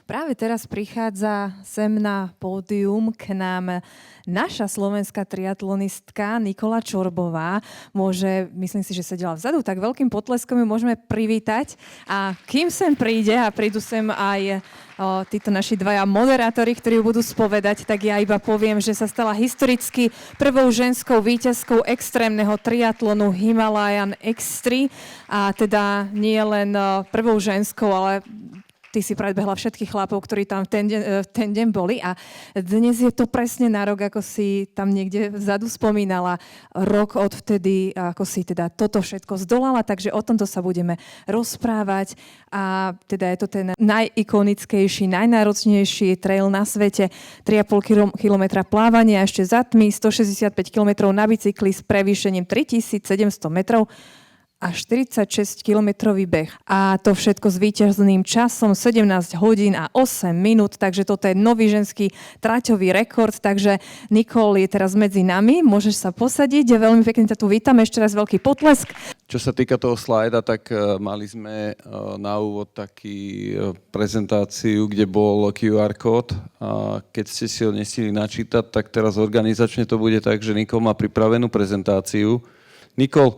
Práve teraz prichádza sem na pódium k nám naša slovenská triatlonistka Nikola Čorbová. Myslím si, že sedela vzadu, tak veľkým potleskom ju môžeme privítať. A kým sem príde a prídu sem aj títo naši dvaja moderátori, ktorí ju budú spovedať, tak ja iba poviem, že sa stala historicky prvou ženskou víťazkou extrémneho triatlonu Himalayan X3 a teda nie len prvou ženskou, ale ty si predbehla všetkých chlapov, ktorí tam ten deň boli a dnes je to presne na rok, ako si tam niekde vzadu spomínala, rok od vtedy, ako si teda toto všetko zdolala, takže o tomto sa budeme rozprávať a teda je to ten najikonickejší, najnáročnejší trail na svete, 3,5 kilometra plávania, ešte za tmy, 165 kilometrov na bicykli s prevýšením 3700 metrov, a 46-kilometrový beh. A to všetko s víťazným časom 17 hodín a 8 minút, takže toto je nový ženský traťový rekord, takže Nikol je teraz medzi nami, môžeš sa posadiť, veľmi pekne ťa tu vítam, ešte raz veľký potlesk. Čo sa týka toho slajda, tak mali sme na úvod taký prezentáciu, kde bol QR kód a keď ste si ho nestihli načítať, tak teraz organizačne to bude tak, že Nikol má pripravenú prezentáciu. Nikol,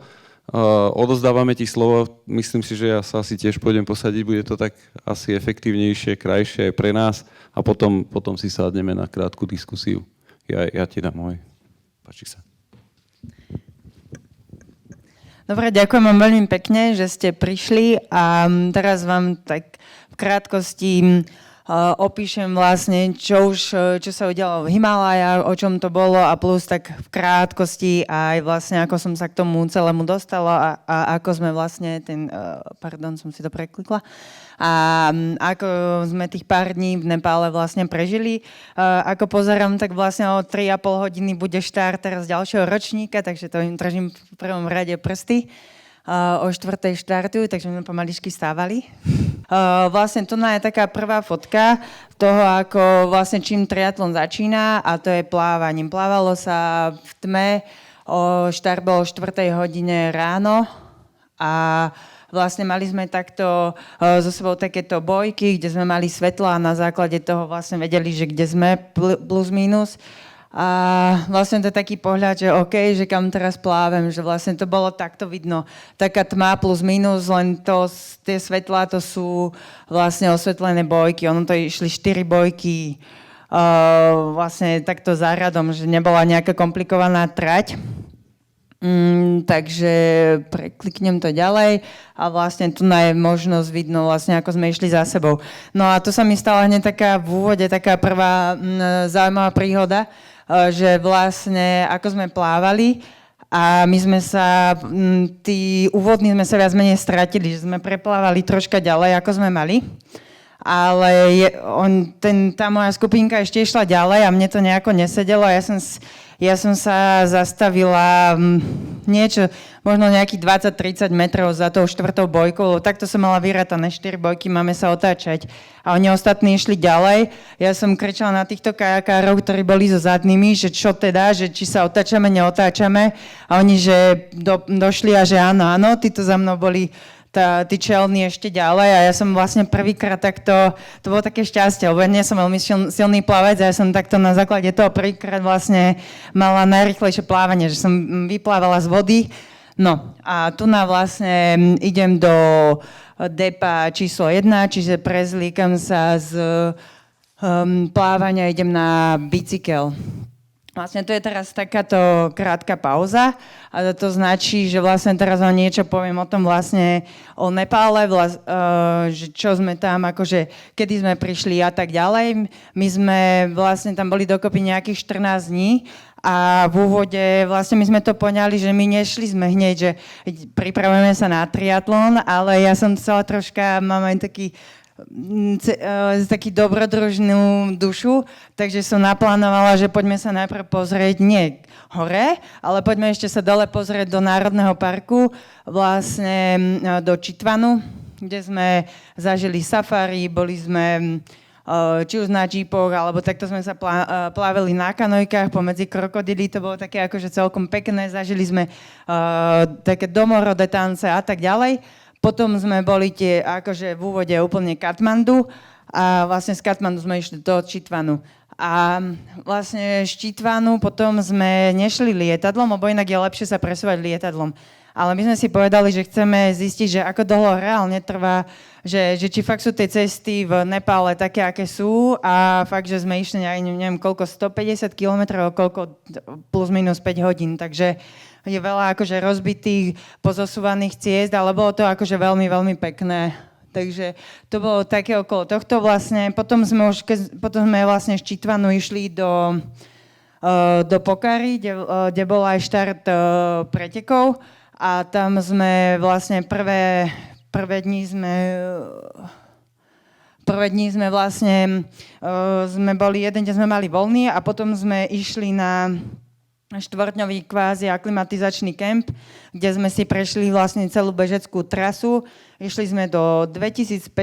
odozdávame ti slovo, myslím si, že ja sa asi tiež pôjdem posadiť, bude to tak asi efektívnejšie, krajšie pre nás a potom si sadneme na krátku diskusiu. Ja ti dám môj. Páči sa. Dobre, ďakujem vám veľmi pekne, že ste prišli a teraz vám tak v krátkosti opíšem vlastne, čo sa udialo v Himalajách, o čom to bolo a plus tak v krátkosti aj vlastne ako som sa k tomu celému dostala a ako sme vlastne som si to preklikla, a ako sme tých pár dní v Nepále vlastne prežili. Ako pozerám, tak vlastne o 3,5 hodiny bude štart teraz ďalšieho ročníka, takže to im držím v prvom rade prsty. O 4:00 štartujú, takže sme pomaličky stávali. Vlastne tu je taká prvá fotka toho, ako vlastne čím triatlon začína a to je plávaním. Plávalo sa v tme, štart bol o 4:00 hodine ráno a vlastne mali sme takto so sebou takéto bojky, kde sme mali svetla a na základe toho vlastne vedeli, že kde sme plus minus. A vlastne to je taký pohľad, že OK, že kam teraz plávem, že vlastne to bolo takto vidno. Taká tma plus minus, len tie svetlá to sú vlastne osvetlené bojky. Ono to išli 4 bojky vlastne takto záradom, že nebola nejaká komplikovaná trať. Takže prekliknem to ďalej a vlastne tu je možnosť vidno vlastne ako sme išli za sebou. No a to sa mi stala hneď taká v úvode, taká prvá zaujímavá príhoda, že vlastne ako sme plávali a my sme sa, tí úvodní sme sa viac menej stratili, že sme preplávali troška ďalej, ako sme mali. Ale tá moja skupinka ešte išla ďalej a mne to nejako nesedelo. Ja som sa zastavila niečo, možno nejakých 20-30 metrov za tou 4. bojkou, lebo takto som mala vyrátané 4 bojky, máme sa otáčať. A oni ostatní išli ďalej. Ja som kričala na týchto kajakárov, ktorí boli so zadnými, že čo teda, že či sa otáčame, neotáčame. A oni, že došli a že áno, títo za mnou boli tí čelní ešte ďalej a ja som vlastne prvýkrát takto, to bolo také šťastie, lebo ja nie som veľmi silný plavec a ja som takto na základe toho prvýkrát vlastne mala najrýchlejšie plávanie, že som vyplávala z vody. No a tu vlastne idem do depa číslo 1, čiže prezlíkam sa z plávania, idem na bicykel. Vlastne to je teraz takáto krátka pauza a to značí, že vlastne teraz vám niečo poviem o tom vlastne o Nepále, že čo sme tam, akože kedy sme prišli a tak ďalej. My sme vlastne tam boli dokopy nejakých 14 dní a v úvode vlastne my sme to poňali, že my nešli sme hneď, že pripravujeme sa na triatlon, ale ja som chcela troška, mám aj taký dobrodružnú dušu, takže som naplánovala, že poďme sa najprv pozrieť nie hore, ale poďme ešte sa dole pozrieť do Národného parku, vlastne do Čitvanu, kde sme zažili safari, boli sme či už na džípoch, alebo takto sme sa plávali na kanojkách pomedzi krokodily, to bolo také akože celkom pekné, zažili sme také domorodé tance a tak ďalej. Potom sme boli akože v úvode úplne Katmandu a vlastne z Katmandu sme išli do Čitvanu. A vlastne z Čitvanu potom sme nešli lietadlom, lebo inak je lepšie sa presúvať lietadlom. Ale my sme si povedali, že chceme zistiť, že ako dlho reálne trvá, že či fakt sú tie cesty v Nepále také, aké sú a fakt, že sme išli neviem koľko, 150 kilometrov, koľko plus minus 5 hodín, takže je veľa akože rozbitých, pozosúvaných ciest, ale bolo to akože veľmi, veľmi pekné. Takže to bolo také okolo tohto vlastne. Potom sme vlastne z Čitvanu išli do Pokhary, kde bol aj štart pretekov. A tam sme vlastne prvé dni sme vlastne sme boli jeden deň sme mali voľný a potom sme išli na štvorťdňový kvázi aklimatizačný kemp, kde sme si prešli vlastne celú bežeckú trasu. Išli sme do 2500,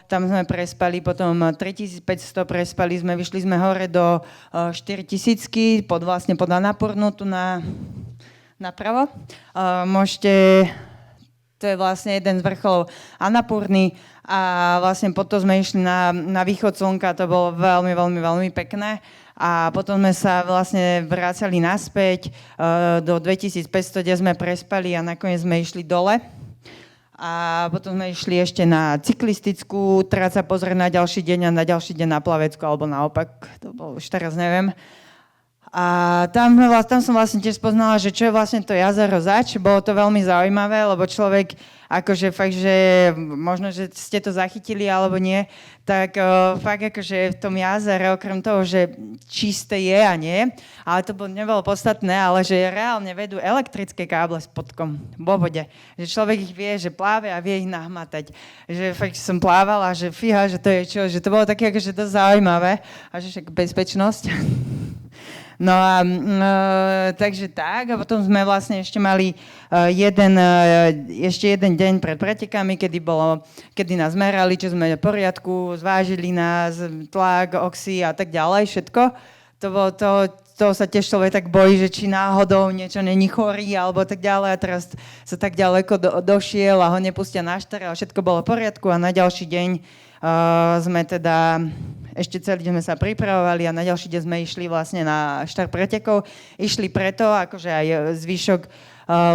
tam sme prespali, potom 3500 prespali sme, vyšli sme hore do 4000 pod Annapurnu tu napravo. To je vlastne jeden z vrcholov Annapurny a vlastne potom sme išli na východ slnka, to bolo veľmi, veľmi, veľmi pekné. A potom sme sa vlastne vrácali naspäť do 2500, kde sme prespali a nakoniec sme išli dole. A potom sme išli ešte na cyklistickú trať sa pozrieť na ďalší deň a na ďalší deň na plaveckú, alebo naopak, to bolo už teraz neviem. A tam som vlastne tiež spoznala, že čo je vlastne to jazero zač. Bolo to veľmi zaujímavé, lebo človek, akože fakt, že možno, že ste to zachytili alebo nie, tak fakt akože v tom jazere, okrem toho, že čisté je a nie, ale to nebolo podstatné, ale že reálne vedú elektrické káble spodkom vo vode. Že človek ich vie, že pláve a vie ich nahmatať. Že fakt som plávala, že fíha, že to je čo, že to bolo také akože dosť zaujímavé a že však bezpečnosť. No a takže tak, a potom sme vlastne ešte mali ešte jeden deň pred pretekami, kedy nás merali, čo sme v poriadku, zvážili nás, tlak, oxy a tak ďalej, všetko. To sa tiež človek tak bojí, že či náhodou niečo není chorý alebo tak ďalej a teraz sa tak ďaleko došiel a ho nepustia na štart, ale všetko bolo v poriadku a na ďalší deň sme teda ešte celý deň sme sa pripravovali a na ďalší deň sme išli vlastne na štart pretekov. Išli preto, akože aj zvyšok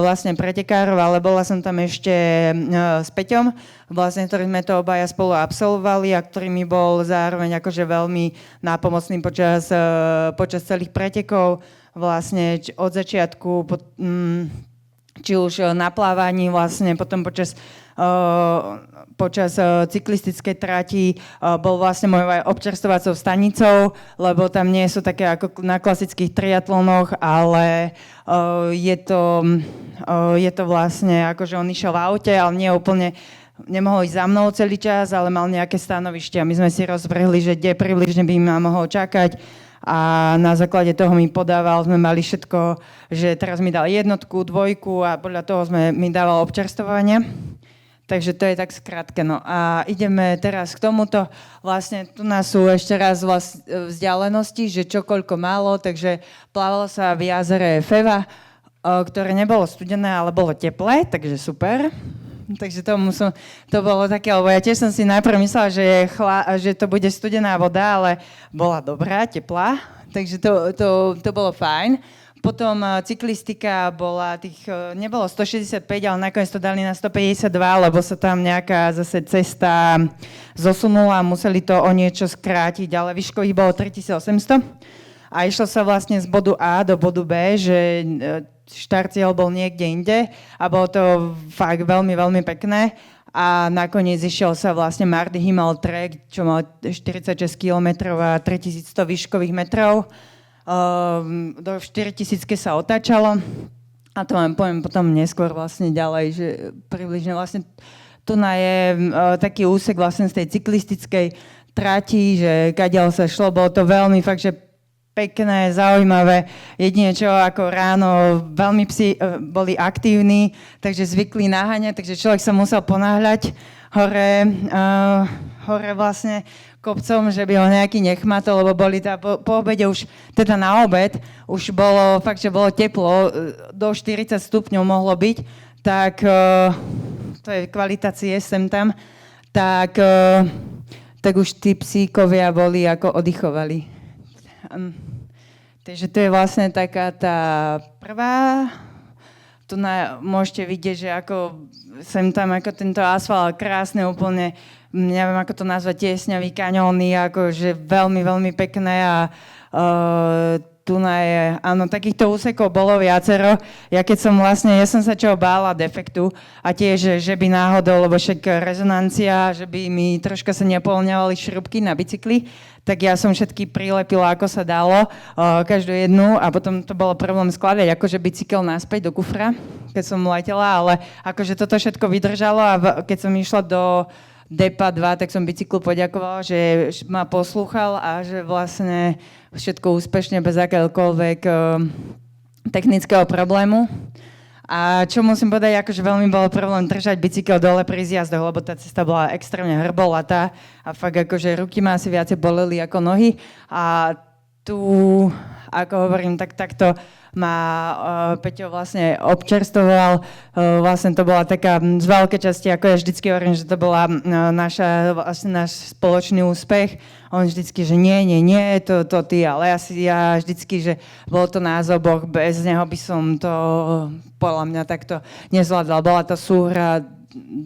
vlastne pretekárov, ale bola som tam ešte s Peťom, vlastne, ktorý sme to obaja spolu absolvovali a ktorý mi bol zároveň akože veľmi nápomocný počas celých pretekov, vlastne od začiatku, či už na plávaní, vlastne potom počas cyklistickej trati bol vlastne mojou aj občerstvovacou stanicou, lebo tam nie sú také ako na klasických triatlonoch, ale je to vlastne ako, že on išiel v aute, ale nie úplne, nemohol ísť za mnou celý čas, ale mal nejaké stanovište a my sme si rozvrhli, že kde približne by ma mohol čakať. A na základe toho mi podával, sme mali všetko, že teraz mi dal 1, 2 a podľa toho mi dával občerstvovanie. Takže to je tak skrátke. No a ideme teraz k tomuto. Vlastne tu nás sú ešte raz vzdialenosti, že čo koľko málo, takže plávalo sa v jazere Feva, ktoré nebolo studené, ale bolo teplé, takže super. Takže to bolo také, lebo ja tiež som si najprv myslela, že to bude studená voda, ale bola dobrá, teplá, takže to bolo fajn. Potom cyklistika nebolo 165, ale nakoniec to dali na 152, lebo sa tam nejaká zase cesta zosunula, museli to o niečo skrátiť, ale výškových bolo 3800 a išlo sa vlastne z bodu A do bodu B, že štartcieľ bol niekde inde a bolo to fakt veľmi, veľmi pekné. A nakoniec išiel sa vlastne Mardy Himal Trek, čo mal 46 km a 3100 výškových metrov. Do 4000 sa otáčalo a to vám poviem potom neskôr vlastne ďalej, že približne vlastne tu je taký úsek vlastne z tej cyklistickej trati, že kadiaľ sa šlo, bolo to veľmi fakt, že pekné, zaujímavé. Jedine čo ako ráno veľmi psi boli aktívni, takže zvykli naháňať, takže človek sa musel ponáhľať hore vlastne kopcom, že by ho nejaký nechmatol, lebo boli po obede už, teda na obed, už bolo fakt, že bolo teplo, do 40 stupňov mohlo byť, tak to je kvalita ciest sem tam, tak tak už tí psíkovia boli ako oddychovali. Takže to je vlastne taká tá prvá. Tu môžete vidieť, že ako sem tam, ako tento asfalt krásne úplne, neviem ako to nazvať, tiesňavý kaňóny, akože veľmi, veľmi pekné a tu je, áno, takýchto úsekov bolo viacero. Ja som sa čoho bála defektu a tiež, že by náhodou, lebo však rezonancia, že by mi troška sa nepoľňovali šrubky na bicykli, tak ja som všetky prilepila, ako sa dalo, každú jednu a potom to bolo problém skladať akože bicykel naspäť do kufra, keď som letela, ale akože toto všetko vydržalo a keď som išla do DEPA 2, tak som bicyklu poďakovala, že ma poslúchal a že vlastne všetko úspešne bez akéhokoľvek technického problému. A čo musím povedať, akože veľmi bol problém držať bicykel dole pri zjazdoch, lebo tá cesta bola extrémne hrbolatá a fakt akože ruky ma asi viacej boleli ako nohy. A tu, ako hovorím, takto ma Peťo vlastne občerstoval. Vlastne to bola taká z veľkej časti, ako ja vždycky hovorím, že to bola vlastne náš spoločný úspech. On vždycky, že nie, to ty, ale ja vždycky, že bolo to nás oboch, bez neho by som to podľa mňa takto nezvládla. Bola to súhra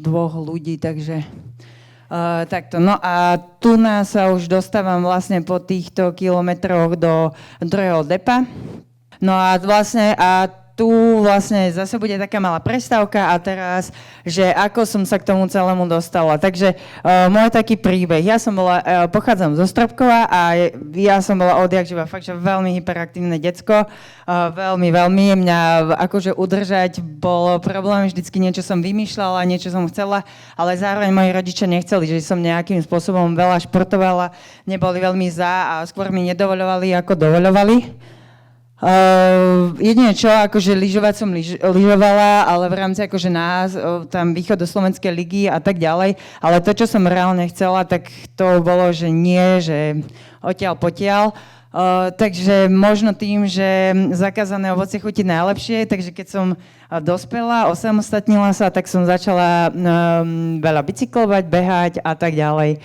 dvoch ľudí, takže takto. No a tu sa už dostávam vlastne po týchto kilometroch do druhého depa. No a vlastne tu vlastne zase bude taká malá prestávka a teraz, že ako som sa k tomu celému dostala. Takže môj taký príbeh. Pochádzam zo Stropkova a ja som bola odjakživa fakt, že veľmi hyperaktívne decko. Veľmi. Mňa akože udržať bol problém, vždycky niečo som vymýšľala, niečo som chcela, ale zároveň moji rodičia nechceli, že som nejakým spôsobom veľa športovala, neboli veľmi za a skôr mi nedovoľovali, ako dovoľovali. Jedine čo, akože lyžovať som lyžovala, ale v rámci akože tam východoslovenskej ligy a tak ďalej, ale to, čo som reálne chcela, tak to bolo, že nie, že odtiaľ potiaľ. Takže možno tým, že zakázané ovocie chutí najlepšie, takže keď som dospela, osamostatnila sa, tak som začala veľa bicyklovať, behať a tak ďalej.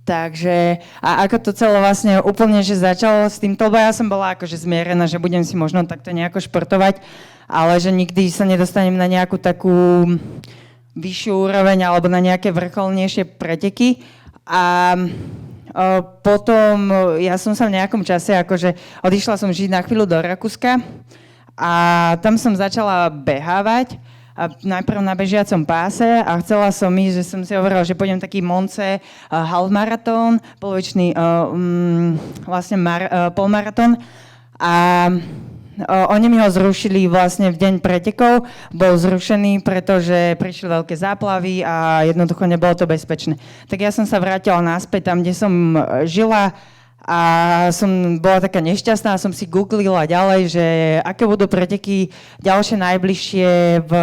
Takže, a ako to celé vlastne úplne, že začalo s týmto, lebo ja som bola akože zmierená, že budem si možno takto nejako športovať, ale že nikdy sa nedostanem na nejakú takú vyššiu úroveň alebo na nejaké vrcholnejšie preteky. A potom ja som sa v nejakom čase, akože odišla som žiť na chvíľu do Rakúska a tam som začala behávať. A najprv na bežiacom páse a chcela som ísť, že som si hovorila, že pôjdem taký Monce halfmaratón, polovičný vlastne polmaratón a oni mi ho zrušili vlastne v deň pretekov, bol zrušený, pretože prišli veľké záplavy a jednoducho nebolo to bezpečné. Tak ja som sa vrátila naspäť tam, kde som žila. A som bola taká nešťastná, som si googlila ďalej, že aké budú preteky ďalšie najbližšie v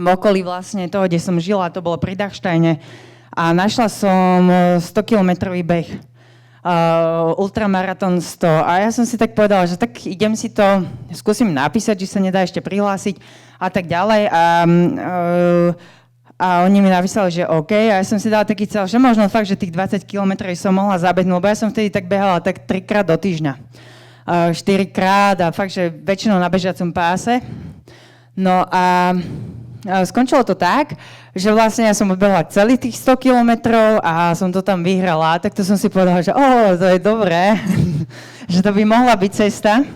okolí vlastne toho, kde som žila, to bolo pri Dachsteine. A našla som 100-kilometrový beh, ultramaratón 100. A ja som si tak povedala, že tak idem si to, skúsim napísať, že sa nedá ešte prihlásiť a tak ďalej. A oni mi napísali, že OK, a ja som si dala taký cieľ, že možno fakt, že tých 20 kilometrov som mohla zabehnúť, lebo ja som vtedy tak behala tak 3-krát do týždňa. 4-krát a fakt, že väčšinou na bežiacom páse. No a skončilo to tak, že vlastne ja som odbehla celých tých 100 kilometrov a som to tam vyhrala, tak to som si povedala, že to je dobré, že to by mohla byť cesta.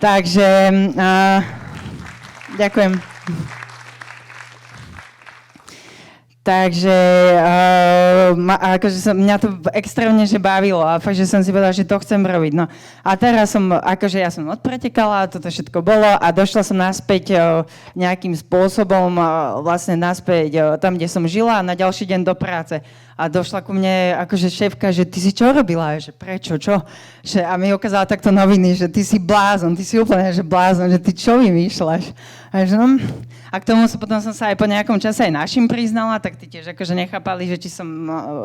Takže ďakujem. Takže akože mňa to extrémne že bavilo a fakt, že som si povedala, že to chcem robiť. No a teraz ja som odpretekala, toto všetko bolo a došla som naspäť nejakým spôsobom vlastne naspäť tam, kde som žila na ďalší deň do práce. A došla ku mne akože šéfka, že ty si čo robila? Že prečo, čo? A mi ukázala takto noviny, že ty si blázon, ty si úplne že blázon, že ty čo vymýšľaš? A k tomu potom som sa aj po nejakom čase aj našim priznala, tak tí tiež akože nechápali, že či som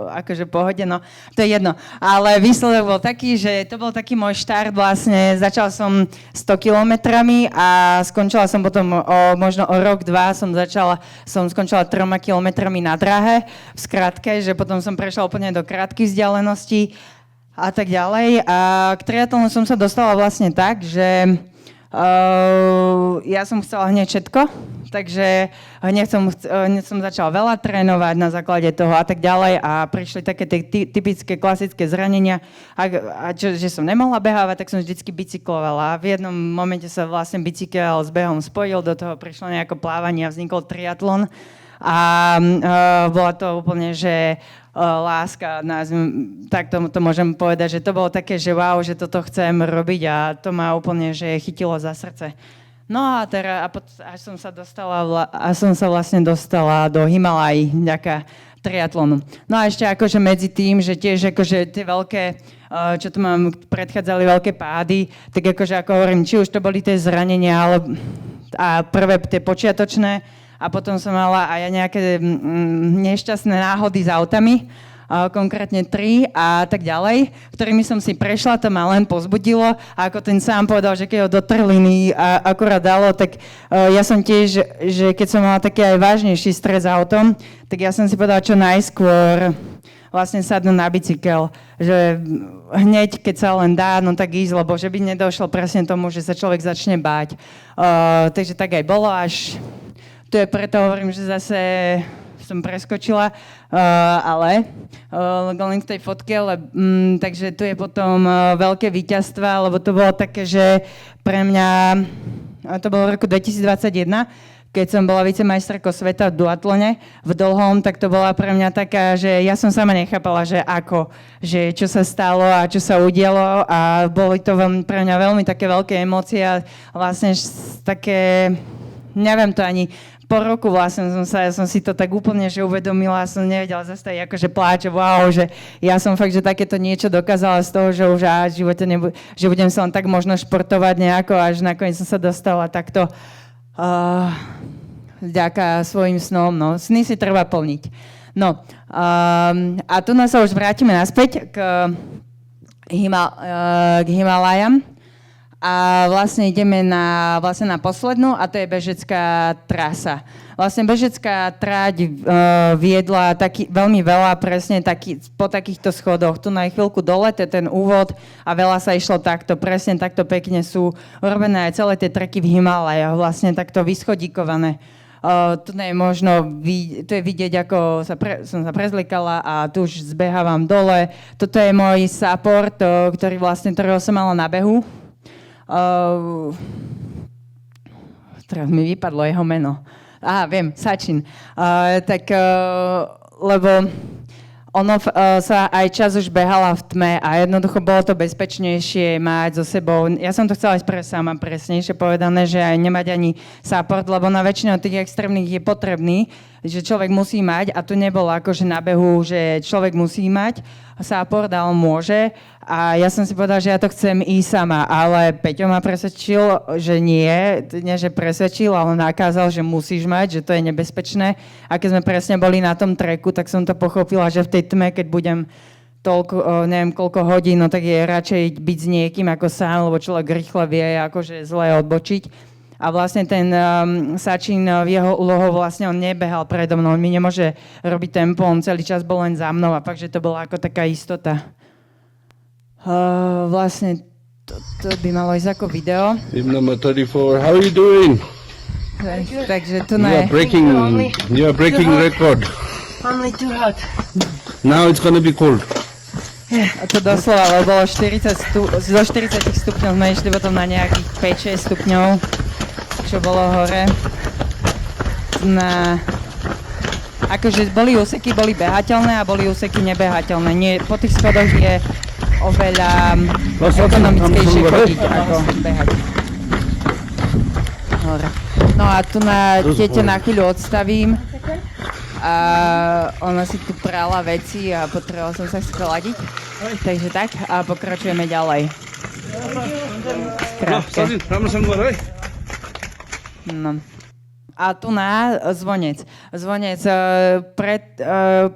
akože pohode, no to je jedno. Ale výsledok bol taký, že to bol taký môj štart vlastne. Začal som 100 kilometrami a skončila som potom možno o rok, dva som skončila 3 kilometrami na dráhe. V skratke, že potom som prešla úplne do krátkych vzdialeností a tak ďalej. A k triatlonu som sa dostala vlastne tak, že ja som chcela hneď všetko, takže hneď som začala veľa trénovať na základe toho a tak ďalej a prišli také tie typické klasické zranenia a že som nemohla behávať, tak som vždycky bicyklovala. V jednom momente sa vlastne bicykel s behom spojil, do toho prišlo nejako plávanie a vznikol triatlon a bola to úplne, že láska, tak to môžem povedať, že to bolo také, že wow, že toto chcem robiť a to ma úplne, že chytilo za srdce. No a teraz, až som sa vlastne dostala do Himalaj, vďaka triatlonu. No a ešte akože medzi tým, že tiež akože tie veľké, čo tu mám, predchádzali veľké pády, tak akože ako hovorím, či už to boli tie zranenia, ale a prvé tie počiatočné, a potom som mala aj nejaké nešťastné náhody s autami, konkrétne 3 a tak ďalej, ktorými som si prešla, to ma len pozbudilo. A ako ten sám povedal, že keď ho do trhliny akurát dalo, tak ja som tiež, že keď som mala taký aj vážnejší stres s autom, tak ja som si povedala čo najskôr vlastne sadnú na bicykel, že hneď, keď sa len dá, no tak ísť, lebo že by nedošlo presne tomu, že sa človek začne báť. Takže tak aj bolo, až tu je preto hovorím, že zase som preskočila, ale len k tej fotke, takže tu je potom veľké víťazstva, lebo to bolo také, že pre mňa, to bolo v roku 2021, keď som bola vicemajsterkou sveta v duatlone v dlhom, tak to bola pre mňa taká, že ja som sama nechápala, že ako, že čo sa stalo a čo sa udialo a boli to pre mňa veľmi také veľké emócie a vlastne také, neviem to ani, po roku vlastne som si to tak úplne že uvedomila, som nevedela zastaviť akože pláče, wow, že ja som fakt, že takéto niečo dokázala z toho, že už v živote že budem sa len tak možno športovať nejako, až nakoniec som sa dostala takto vďaka svojim snom, no, sny si treba plniť. No, a tu nás sa už vrátime naspäť k Himalajam. A vlastne ideme na poslednú a to je bežecká trasa. Vlastne bežecká tráť viedla veľmi veľa presne po takýchto schodoch. Tu na chvíľku dole, to je ten úvod a veľa sa išlo takto, presne takto pekne sú urobené aj celé tie treky v Himalajach, vlastne takto vyschodíkované. Tu je možno, to je vidieť, ako som sa prezlikala a tu už zbehávam dole. Toto je môj support, ktorého som mala na behu. Teraz mi vypadlo jeho meno. Viem, Sachin. Lebo ono sa aj čas už behala v tme a jednoducho bolo to bezpečnejšie mať so sebou. Ja som to chcela sama presnejšie povedané, že aj nemať ani support, lebo na väčšinu tých extrémnych je potrebný, že človek musí mať a tu nebolo akože na behu, že človek musí mať support a on môže. A ja som si povedala, že ja to chcem ísť sama, ale Peťo ma presvedčil, že nie, že presvedčil, ale nakázal, že musíš mať, že to je nebezpečné. A keď sme presne boli na tom treku, tak som to pochopila, že v tej tme, keď budem toľko, neviem koľko hodín, no tak je radšej byť s niekým ako sám, lebo človek rýchle vie akože zle odbočiť. A vlastne ten Sachin v jeho úlohou vlastne on nebehal predo mnou, on mi nemôže robiť tempo, on celý čas bol len za mnou a fakt, že to bola ako taká istota. Vlastne to by malo ísť ako video. Team number 34, how are you doing? Takže tu You are breaking record. Only too hot. Now it's gonna be cold. A to doslova, lebo bolo zo 40 stupňov sme išli potom na nejakých 5-6 stupňov, čo bolo hore. Akože boli úseky, boli behateľné a boli úseky nebehateľné. Po tých schodoch je oveľa ekonomickejšie chodiť ako behať. Dobre. No a tu na tete na chvíľu odstavím. A ona si tu prala veci a potrebovala som sa schladiť. Takže tak a pokračujeme ďalej. Skrátke. No. A tu na zvonec. Zvonec,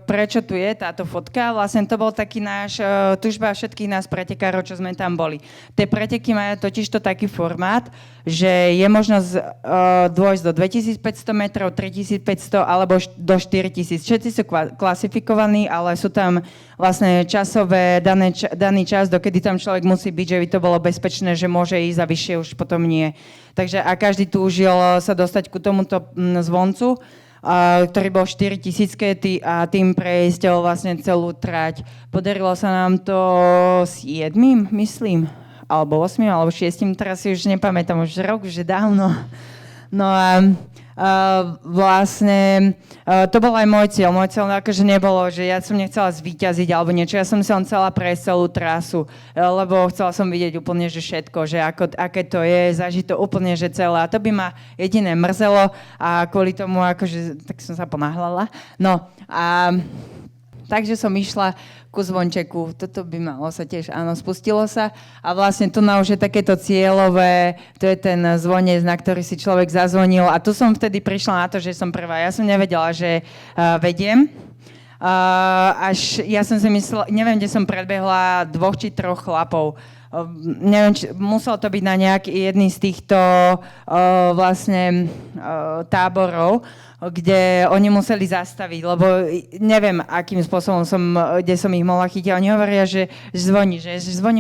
prečo tu je táto fotka? Vlastne to bol taký náš tužba všetkých nás pretekárov, čo sme tam boli. Tie preteky majú totižto taký formát, že je možnosť dôjsť do 2500 metrov, 3500 alebo do 4000. Všetci sú klasifikovaní, ale sú tam vlastne časové, daný čas, dokedy tam človek musí byť, že by to bolo bezpečné, že môže ísť a vyššie už potom nie. Takže a každý túžil sa dostať ku tomuto zvoncu, ktorý bol 4000 a tým prejsť vlastne celú trať. Podarilo sa nám to 7, myslím, alebo 8, alebo 6, teraz si už nepamätám, už rok, už je dávno. No a vlastne to bol aj môj cieľ. Môj cieľ akože nebolo, že ja som nechcela zvíťaziť alebo niečo. Ja som si len chcela prejsť celú trasu, lebo chcela som vidieť úplne, že všetko, že aké to je, zažiť to úplne, že celé. A to by ma jediné mrzelo a kvôli tomu akože, tak som sa ponáhľala. No a takže som išla ku zvončeku. Toto by malo sa tiež, áno, spustilo sa. A vlastne tu na už je takéto cieľové, to je ten zvonec, na ktorý si človek zazvonil. A tu som vtedy prišla na to, že som prvá. Ja som nevedela, že vediem. Až ja som si myslela, neviem, kde som predbehla 2 či 3 chlapov. Neviem, musel to byť na nejaký jedný z týchto vlastne táborov, kde oni museli zastaviť, lebo neviem, akým spôsobom kde som ich mohla chytiť. Oni hovoria, že zvoní,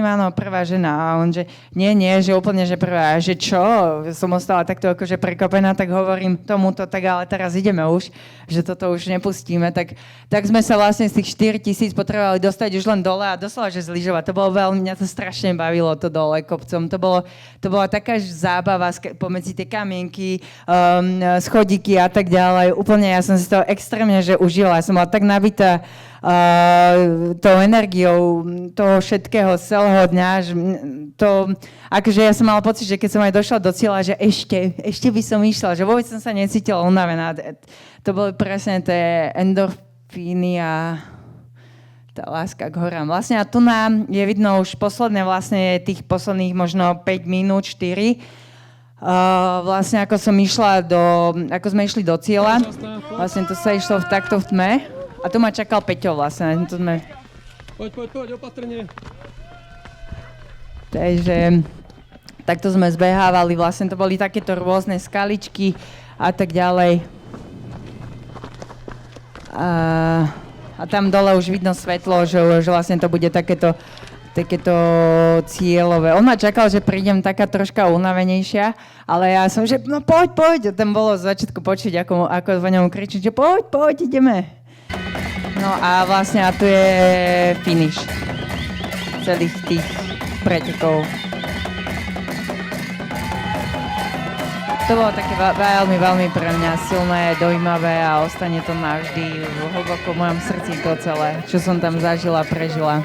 áno, prvá žena. A on, že nie, že úplne, že prvá. A že čo? Som ostala takto akože prekopená, tak hovorím tomuto, tak ale teraz ideme už, že toto už nepustíme. Tak sme sa vlastne z tých 4000 potrebovali dostať už len dole a doslova, že zlyžovať. To bolo veľmi, mňa to strašne bavilo, to dole kopcom. To bola taká zábava pomedzi tie kamienky, schodíky a tak ďalej. Úplne ja som si to extrémne že užila. Ja som bola tak nabitá tou energiou toho všetkého z celého dňa, že akože ja som mala pocit, že keď som aj došla do cieľa, že ešte by som išla, že vôbec som sa necítila unavená. To boli presne tie endorfíny a tá láska k horám. Vlastne a tu nám je vidno už posledné vlastne tých posledných možno 5 minút, 4. Vlastne ako sme išli do cieľa, vlastne to sa išlo takto v tme a tu ma čakal Peťo vlastne. Poď, opatrne. Takže takto sme zbehávali, vlastne to boli takéto rôzne skaličky a tak ďalej. A tam dole už vidno svetlo, že vlastne to bude takéto cieľové. On ma čakal, že prídem taká troška unavenejšia, ale ja som, že no poď. Tam bolo z začiatku počuť, ako vo ňom kričí, že poď, ideme. No a vlastne a tu je finish celých tých pretekov. To bolo také veľmi, veľmi pre mňa silné, dojímavé a ostane to navždy hlboko v mojom srdci to celé, čo som tam zažila, prežila.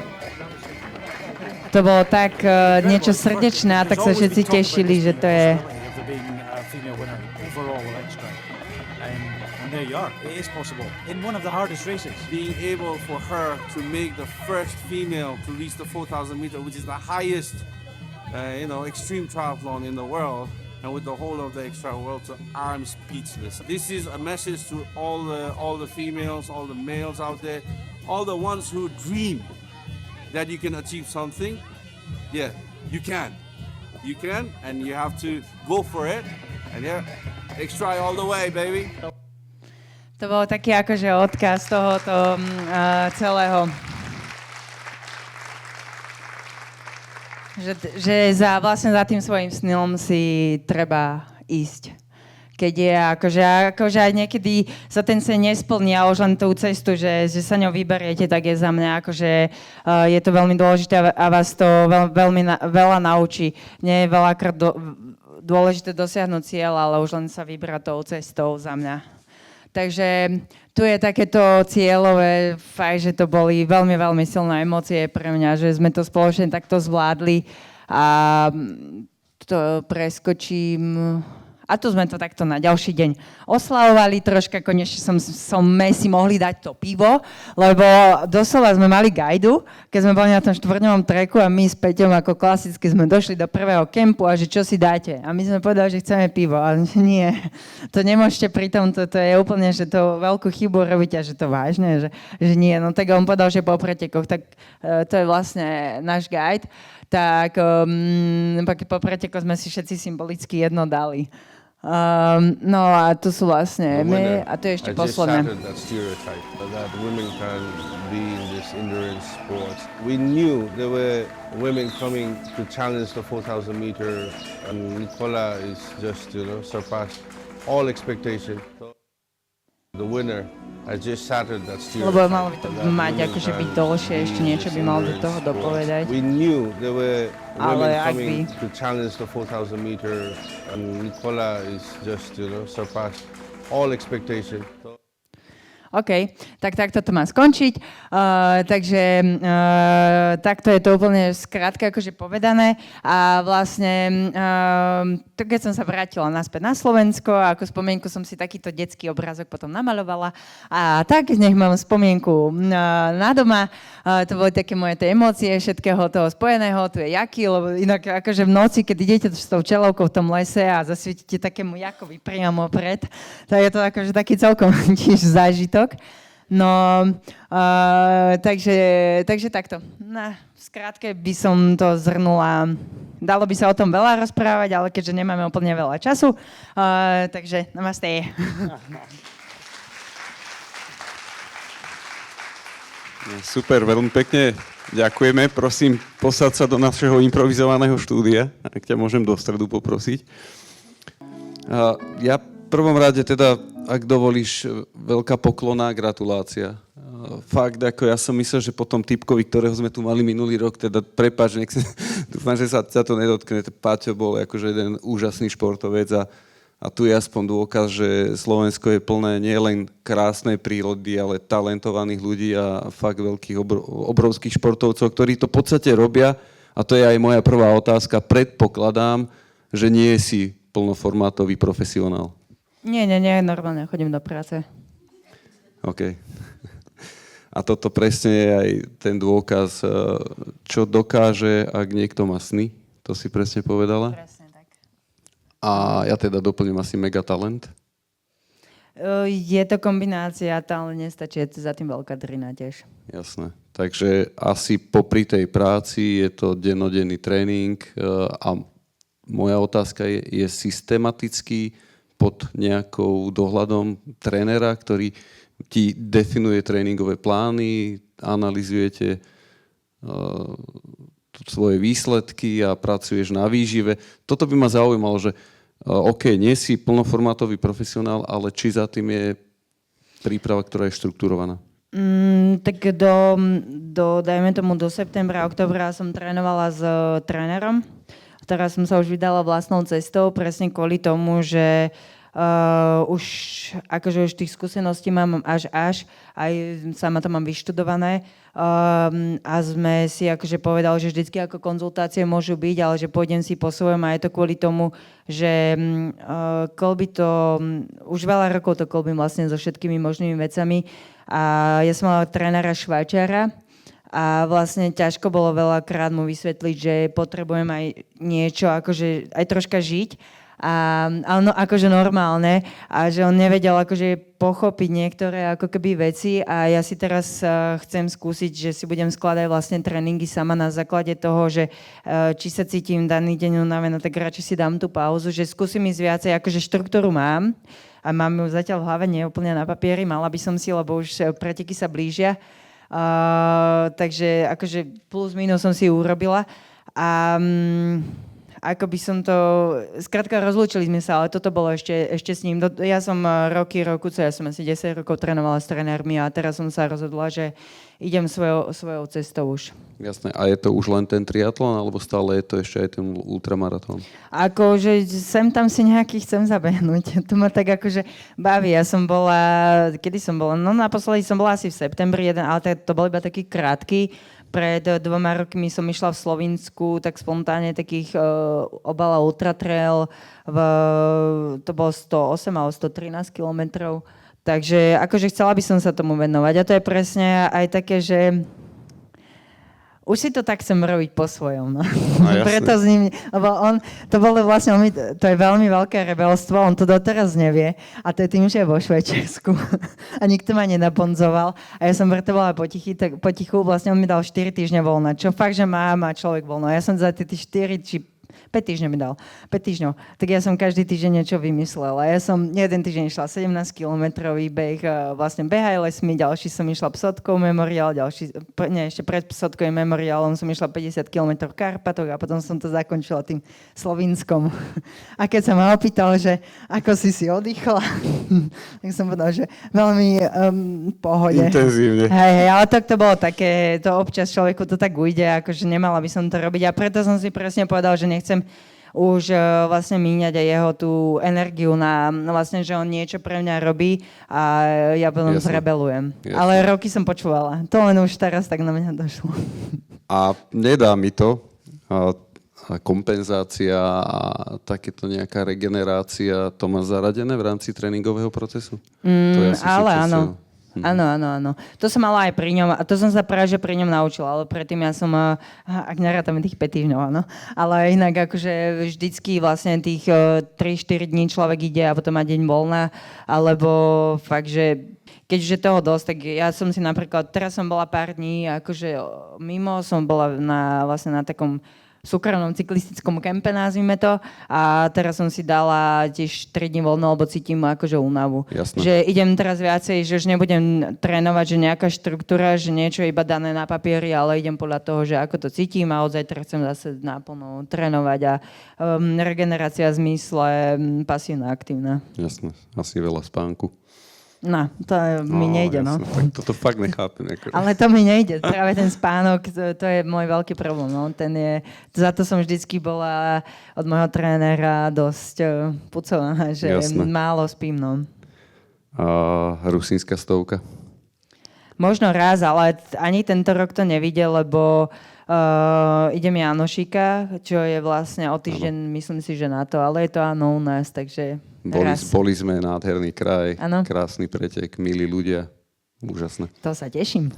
To bolo tak niečo srdečné a tak sa všetci tešili, že to je. There you are. It is possible. In one of the hardest races. Being able for her to make the first female to reach the 4,000 meter, which is the highest, extreme triathlon in the world, and with the whole of the extra world, so I'm speechless. This is a message to all the females, all the males out there, all the ones who dream that you can achieve something. Yeah, you can. You can, and you have to go for it. And yeah, extra all the way, baby. To bol taký akože odkaz tohoto celého. Že vlastne za tým svojím snom si treba ísť. Keď je akože aj niekedy sa ten sen nesplní a už len tú cestu, že sa ňou vyberiete, tak je za mňa akože je to veľmi dôležité a vás to veľmi veľa naučí. Nie je veľakrát dôležité dosiahnuť cieľ, ale už len sa vybrať tou cestou za mňa. Takže tu je takéto cieľové, fakt, že to boli veľmi, veľmi silné emócie pre mňa, že sme to spoločne takto zvládli a to preskočím A tu sme to takto na ďalší deň oslavovali troška, konečne sme si mohli dať to pivo, lebo doslova sme mali gajdu, keď sme boli na tom 4-dňovom treku a my s Peťom ako klasicky sme došli do prvého kempu a že čo si dáte. A my sme povedali, že chceme pivo, ale nie, to nemôžete pri tom, to je úplne, že to veľkú chybu robíte, že to vážne, že nie. No tak on povedal, že po pretekoch, tak to je vlastne náš guide. Tak po pretekoch sme si všetci symbolicky jedno dali. No a to sú vlastne my a to je ešte posledné. That stereotype that women can be in this endurance sport. We knew there were women coming to challenge the 4,000 meter, and Nicola is just, surpassed all expectation. The winner has just shattered that stereotype. Lebo malo by to mať akože byť dlhšie, ešte niečo by mal do toho dopovedať. We knew there were Ale women ak coming by- to challenge the 4,000 meter, and Nicola is just, surpassed all expectation. OK, tak takto to má skončiť. Takže takto je to úplne skrátka akože povedané. A vlastne, to keď som sa vrátila naspäť na Slovensko, ako spomienku som si takýto detský obrázok potom namalovala. A tak nech mám spomienku na doma. To boli také moje tie emócie všetkého toho spojeného. Tu je Jaký, lebo inak akože v noci, keď idete s tou čelovkou v tom lese a zasvietite takému Jakovi priamo pred, tak je to akože taký celkom tiež zážitok. No, takže takto. No, v skratke by som to zhrnula. Dalo by sa o tom veľa rozprávať, ale keďže nemáme úplne veľa času, takže namaste. Super, veľmi pekne ďakujeme. Prosím, posaď sa do našeho improvizovaného štúdia, ak ťa môžem do stredu poprosiť. Ja v prvom rade teda, ak dovolíš, veľká poklona a gratulácia. Fakt, ako ja som myslel, že po tom typkovi, ktorého sme tu mali minulý rok, teda prepáč, dúfam, že sa to nedotkne. Paťo bol akože jeden úžasný športovec a tu je aspoň dôkaz, že Slovensko je plné nielen krásnej prírody, ale talentovaných ľudí a fakt veľkých, obrovských športovcov, ktorí to v podstate robia. A to je aj moja prvá otázka. Predpokladám, že nie si plnoformátový profesionál. Nie, normálne chodím do práce. OK. A toto presne je aj ten dôkaz, čo dokáže, ak niekto má sny. To si presne povedala. Presne tak. A ja teda doplním asi megatalent. Je to kombinácia, ale nestačí, je za tým veľká drina tiež. Jasné. Takže asi popri tej práci je to dennodenný tréning a moja otázka je systematický pod nejakou dohľadom trénera, ktorý ti definuje tréningové plány, analyzujete svoje výsledky a pracuješ na výžive. Toto by ma zaujímalo, že OK, nie si plnoformátový profesionál, ale či za tým je príprava, ktorá je štruktúrovaná? Tak dajme tomu do septembra, oktobra som trénovala s trénerom. Teraz som sa už vydala vlastnou cestou, presne kvôli tomu, že už tých skúseností mám až, aj sama to mám vyštudované a sme si akože povedali, že vždycky ako konzultácie môžu byť, ale že pôjdem si po svojom a je to kvôli tomu, že kolby to, už veľa rokov to kolbím vlastne so všetkými možnými vecami a ja som mala trénera Švajčiara. A vlastne ťažko bolo veľakrát mu vysvetliť, že potrebujem aj niečo, akože aj troška žiť, ale no, akože normálne a že on nevedel akože pochopiť niektoré ako keby veci a ja si teraz chcem skúsiť, že si budem skladať vlastne tréningy sama na základe toho, že či sa cítim daný deň unavená, tak radšej si dám tú pauzu, že skúsim ísť viacej, akože štruktúru mám a mám ju zatiaľ v hlave, nie úplne na papieri, mala by som si, lebo už preteky sa blížia. Takže akože plus minus som si urobila a ako by som to, skrátka rozlúčili sme sa, ale toto bolo ešte s ním. Ja som ja som asi 10 rokov trénovala s trénermi a teraz som sa rozhodla, že idem svojou cestou už. Jasné. A je to už len ten triatlon, alebo stále je to ešte aj ten ultramaratón? Akože sem tam si nejaký chcem zabehnúť. To ma tak akože baví. Ja som bola, kedy som bola? No naposledy som bola asi v septembri, ale to bol iba taký krátky pred 2 rokmi som išla v Slovinsku, tak spontánne takých obala Ultra Trail, to bolo 108 alebo 113 kilometrov. Takže akože chcela by som sa tomu venovať. A to je presne aj také, že už si to tak chcem robiť po svojom. No. Preto s ním, lebo to je veľmi veľké rebelstvo, on to doteraz nevie. A to je tým, že je vo Švajčiarsku. A nikto ma nenaponzoval. A ja som preto bola potichu, vlastne on mi dal 4 týždne voľna. Čo fakt, že má človek voľno. Ja som za tie 4 či 5 týždňov mi dal. 5 týždňov. Tak ja som každý týždeň niečo vymyslela. Ja som jeden týždeň išla 17-kilometrový beh, vlastne behaj lesmi, ďalší som išla Psotkou memoriál, ešte pred Psotkovým memoriálom som išla 50 kilometrov v Karpatoch a potom som to zakončila tým Slovinskom. A keď sa ma opýtal, že ako si oddychla, tak som povedala, že veľmi pohode. Intenzívne. Hej, ale tak to bolo také, to občas človeku to tak ujde, akože nemala by som to robiť a preto som si presne povedal, že nechcem už vlastne míňať aj jeho tú energiu na vlastne, že on niečo pre mňa robí a ja potom zrebelujem. Ale roky som počúvala. To len už teraz tak na mňa došlo. A nedá mi to a kompenzácia a takéto nejaká regenerácia, to má zaradené v rámci tréningového procesu? To je asi ale súčasťou. áno. Áno. To som mala aj pri ňom, a to som sa práve že pri ňom naučila, ale predtým ja som, ak nerátame tých 5 týždňov, áno, ale inak akože vždycky vlastne tých 3-4 dní človek ide a potom má deň voľna, alebo fakt, že keďže toho dosť, tak ja som si napríklad, teraz som bola pár dní akože mimo, som bola vlastne na takom súkromnom cyklistickom kempe, nazvime to. A teraz som si dala tiež 3 dní voľno, lebo cítim akože únavu. Jasné. Že idem teraz viacej, že už nebudem trénovať, že nejaká štruktúra, že niečo je iba dané na papieri, ale idem podľa toho, že ako to cítim a od zajtra chcem zase naplno trénovať a regenerácia v zmysle pasívna, aktívna. Jasné, asi veľa spánku. No, to mi nejde, jasné. no. Tak toto fakt nechápem. Ale to mi nejde. Práve ten spánok, to je môj veľký problém. No. Za to som vždycky bola od môjho trénera dosť pucovaná, že jasné. málo spím. No. A rusínska stovka? Možno raz, ale ani tento rok to nevidel, lebo idem Janošika, čo je vlastne o týždeň, myslím si, že na to, ale je to áno u nás, takže Boli sme, nádherný kraj, ano. Krásny pretek, milí ľudia, úžasné. To sa teším.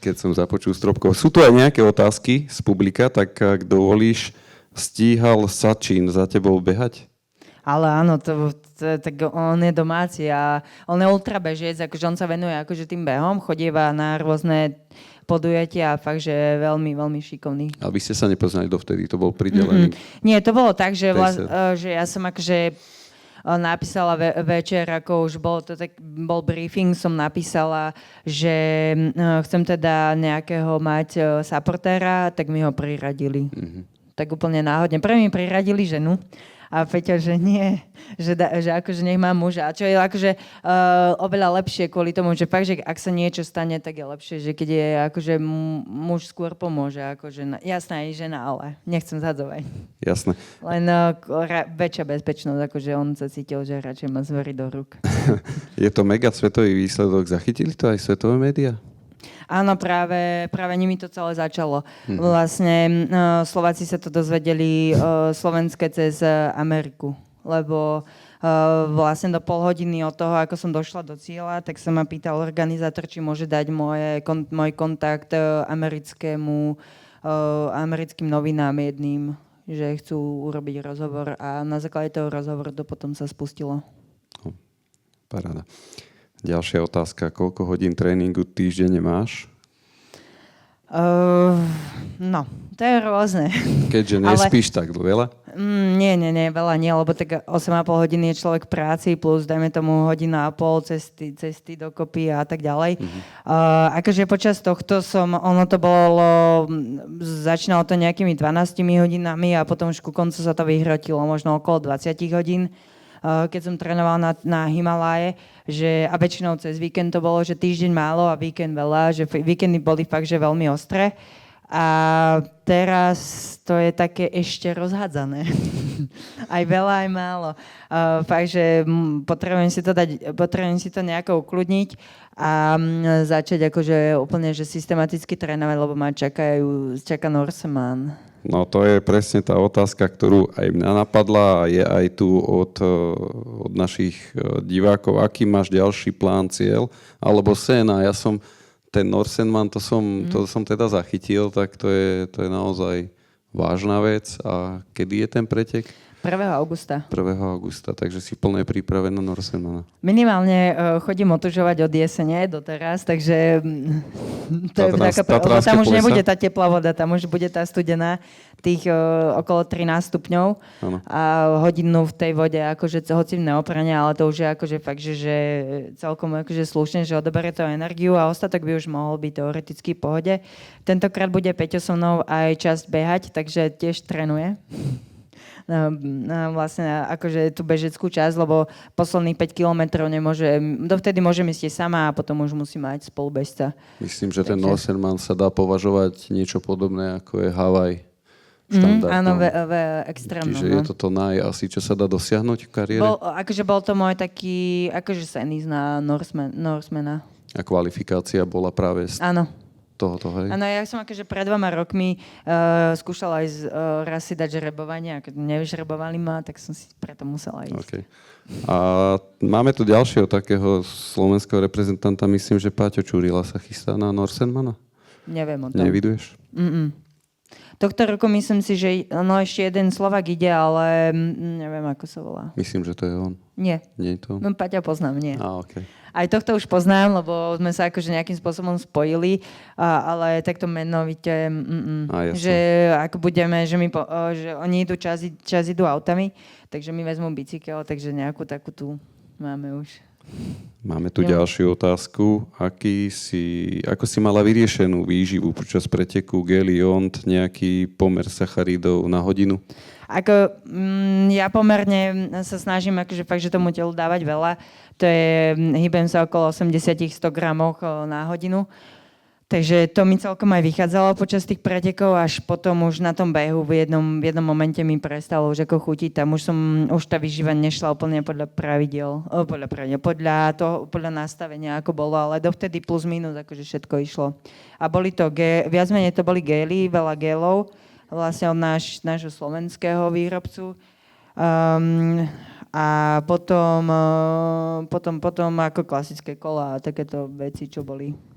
Keď som započul stropkov. Sú tu aj nejaké otázky z publika, tak ak dovolíš, stíhal Sačín za tebou behať? Ale áno, tak on je domáci a on je ultrabežec, akože on sa venuje akože tým behom, chodieva na rôzne podujatia a fakt, že je veľmi, veľmi šikovný. A vy ste sa nepoznali dovtedy, to bol pridelený? Nie, to bolo tak, že ja som akože napísala večer, ako už bol briefing, som napísala, že chcem teda nejakého mať supportéra, tak mi ho priradili. Tak úplne náhodne. Pre mi priradili ženu. A Peťa, že nie, že akože nech má muža. A čo je akože oveľa lepšie kvôli tomu, že fakt, že ak sa niečo stane, tak je lepšie, že keď je akože muž skôr pomôže ako žena. Jasná je žena, ale nechcem zhadzovať. Jasné. Len väčšia bezpečnosť, akože on sa cítil, že radšej ma zveri do rúk. Je to mega svetový výsledok. Zachytili to aj svetové médiá? Áno, práve nimi to celé začalo. Vlastne Slováci sa to dozvedeli slovenské cez Ameriku, lebo vlastne do pol hodiny od toho, ako som došla do cieľa, tak sa ma pýtal organizátor, či môže dať môj kontakt americkým novinám jedným, že chcú urobiť rozhovor a na základe toho rozhovoru to potom sa spustilo. Paráda. Ďalšia otázka. Koľko hodín tréningu týždenne máš? No, to je rôzne. Keďže nespíš tak veľa? Nie, veľa nie, lebo tak 8,5 hodiny je človek v práci, plus dajme tomu 1,5 hodiny cesty dokopy a tak ďalej. Akože počas tohto začínalo to nejakými 12 hodinami a potom už ku koncu sa to vyhrotilo možno okolo 20 hodín. Keď som trénovala na Himaláje, a väčšinou cez víkend to bolo, že týždeň málo a víkend veľa, že víkendy boli fakt, že veľmi ostré. A teraz to je také ešte rozhádzané. Aj veľa, aj málo. Fakt, že potrebujem si to nejako ukludniť a začať akože úplne že systematicky trénovať, lebo ma čaká Norseman. No to je presne tá otázka, ktorú aj mňa napadla a je aj tu od našich divákov. Aký máš ďalší plán, cieľ alebo sen? A ja som ten Norseman, to som teda zachytil, tak to je naozaj vážna vec. A kedy je ten pretek? 1. augusta. 1. augusta, takže si plne pripravená na Norsemana. Minimálne chodím otužovať od jesene doteraz, takže to je taká, tam už nebude tá teplá voda, tam už bude tá studená, tých okolo 13 stupňov a hodinu v tej vode, akože hoci v neoprane, ale to už je akože fakt, že celkom akože slušne, že odoberie to energiu a ostatok by už mohol byť teoreticky v pohode. Tentokrát bude Peťo so mnou aj časť behať, takže tiež trénuje. Vlastne akože tú bežeckú časť, lebo posledných 5 kilometrov dovtedy môžem ísť sama a potom už musí mať spolubežca. Myslím, že ten Norseman sa dá považovať niečo podobné ako je Havaj. Áno, extrémne. Čiže je toto asi, čo sa dá dosiahnuť v kariére? Bol to môj taký, akože senis na Norsemana. A kvalifikácia bola práve Áno. Tohoto, hej? Áno, ja som akože pred 2 rokmi skúšala aj raz si dať žrebovanie, a keď nevyžrebovali ma, tak som si preto musela ísť. Okay. A máme tu ďalšieho takého slovenského reprezentanta, myslím, že Páťo Čurila sa chystá na Norsemana. Neviem o tom. Neviduješ? Tohto roku myslím si, že ešte jeden Slovák ide, ale neviem, ako sa volá. Myslím, že to je on. Nie. Nie je to on? No, Paťa poznám, nie. Okay. Aj tohto už poznám, lebo sme sa akože nejakým spôsobom spojili, ale takto menovite, že ako budeme, že oni idú čas idú autami, takže mi vezmú bicykel, takže nejakú takú tu máme už. Máme tu ďalšiu otázku. Ako si mala vyriešenú výživu počas preteku gel-iont, nejaký pomer sacharidov na hodinu? Ja pomerne sa snažím akože fakt, že tomu telu dávať veľa. Hýbem sa okolo 80-100 gramoch na hodinu. Takže to mi celkom aj vychádzalo počas tých pretekov, až potom už na tom behu v jednom momente mi prestalo už ako chutiť. Tam už tá výživa nešla úplne podľa pravidiel, podľa nastavenia, ako bolo, ale dovtedy plus minus akože všetko išlo. A boli to, viac menej to boli gély, veľa gélov, vlastne od nášho slovenského výrobcu. A potom ako klasické kola a takéto veci, čo boli.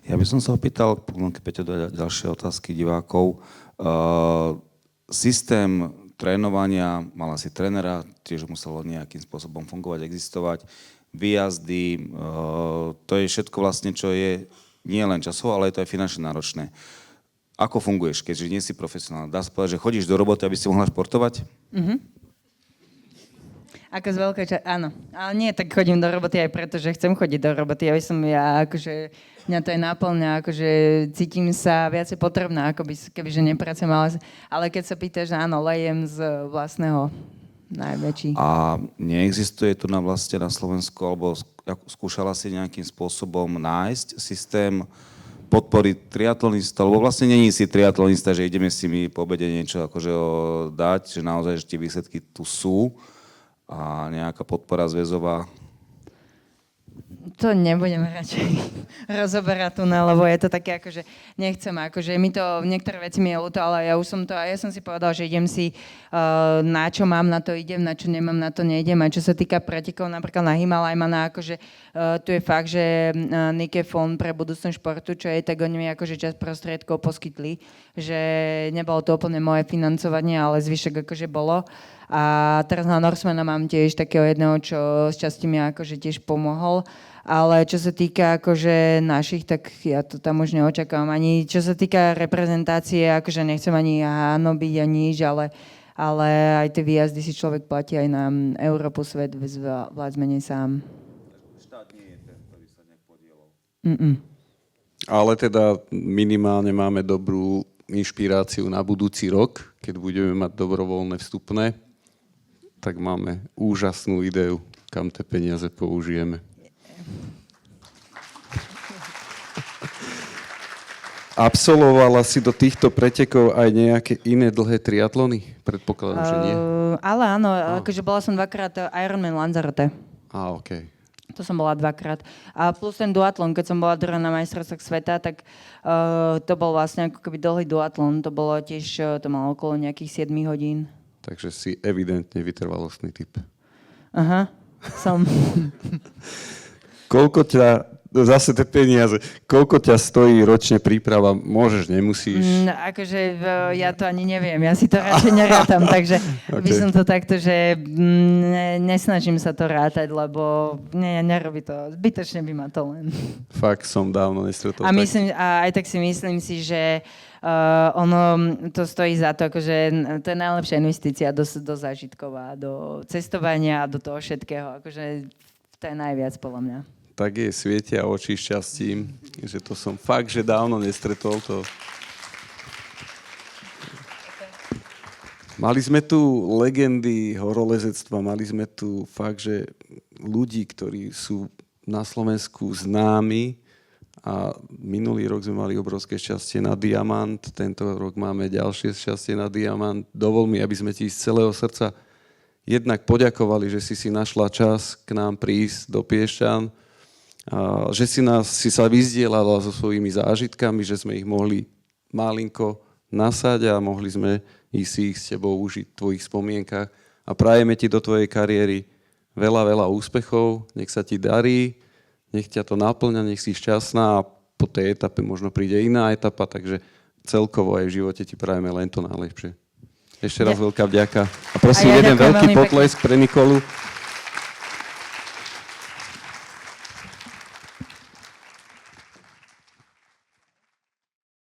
Ja by som sa opýtal, keď Peťo dá ďalšie otázky divákov. Systém trénovania, mala si trénera, tiež muselo nejakým spôsobom fungovať, existovať. Výjazdy, to je všetko vlastne, čo je nie len časovo, ale je to aj finančne náročné. Ako funguješ, keďže nie si profesionál? Dá sa povedať, že chodíš do roboty, aby si mohla športovať? Ako z veľkej áno. Ale nie, tak chodím do roboty aj preto, že chcem chodiť do roboty. Mňa to je náplňa, akože cítim sa viacej potrebná, ako kebyže nepracujem, ale keď sa pýtaš, áno, lejem z vlastného najväčší. A neexistuje tu na Slovensku, alebo skúšala si nejakým spôsobom nájsť systém podpory triatlonistov, lebo vlastne není si triatlonista, že ideme si mi po obede niečo akože dať, že naozaj, že tie výsledky tu sú a nejaká podpora zväzová. To nebudem radšej rozoberať tu, lebo je to také, akože nechcem, akože mi to, niektoré veci mi je ľúto, ale ja som si povedal, že idem si, na čo mám, na to idem, na čo nemám, na to neidem. A čo sa týka pretekov, napríklad na Himalajmana, akože tu je fakt, že Nike Fond pre budúcnosť športu, čo je, tak oni mi akože časť prostriedkov poskytli, že nebolo to úplne moje financovanie, ale zvyšok akože bolo. A teraz na Norsemana mám tiež takého jedného, čo z časti mi akože tiež pomohol. Ale čo sa týka akože našich, tak ja to tam už neočakávam. Ani čo sa týka reprezentácie, akože nechcem ani hanobiť ani nič, ale aj tie výjazdy si človek platí aj na Európu, svet viac menej sám. Štát nie je ten, ktorý sa nejak podielal. Ale teda minimálne máme dobrú inšpiráciu na budúci rok, keď budeme mať dobrovoľné vstupné, tak máme úžasnú ideu, kam tie peniaze použijeme. Absolvovala si do týchto pretekov aj nejaké iné dlhé triatlony? Predpokladám, že nie. Ale áno, akože bola som 2-krát Ironman Lanzarote. OK. To som bola 2-krát. A plus ten duatlon, keď som bola druhá na majstrovstvách sveta, tak to bol vlastne ako keby dlhý duatlon. To bolo tiež, to malo okolo nejakých 7 hodín. Takže si evidentne vytrvalostný typ. Aha, som. Koľko ťa, zase tie peniaze, koľko ťa stojí ročne príprava? Môžeš, nemusíš? Akože ja to ani neviem, ja si to radšej nerátam, takže by som to takto, že nesnažím sa to rátať, lebo nerobí to, zbytočne by ma to len. Fakt som dávno nestretol. A aj tak si myslím si, že ono to stojí za to, akože to je najlepšia investícia do zážitkov a do cestovania a do toho všetkého, akože to je najviac podľa mňa. Tak je, svietia oči šťastím, že to som fakt, že dávno nestretol to. Mali sme tu legendy horolezectva, mali sme tu fakt, že ľudí, ktorí sú na Slovensku známi a minulý rok sme mali obrovské šťastie na Diamant, tento rok máme ďalšie šťastie na Diamant. Dovol mi, aby sme ti z celého srdca jednak poďakovali, že si našla čas k nám prísť do Piešťan, a že si sa vyzdielala so svojimi zážitkami, že sme ich mohli malinko nasať a mohli sme si ich s tebou užiť v tvojich spomienkach. A prajeme ti do tvojej kariéry veľa, veľa úspechov, nech sa ti darí, nech ťa to naplňa, nech si šťastná a po tej etape možno príde iná etapa, takže celkovo aj v živote ti prajeme len to najlepšie. Ešte raz veľká vďaka. A prosím, jeden veľký potlesk pre Nikolu.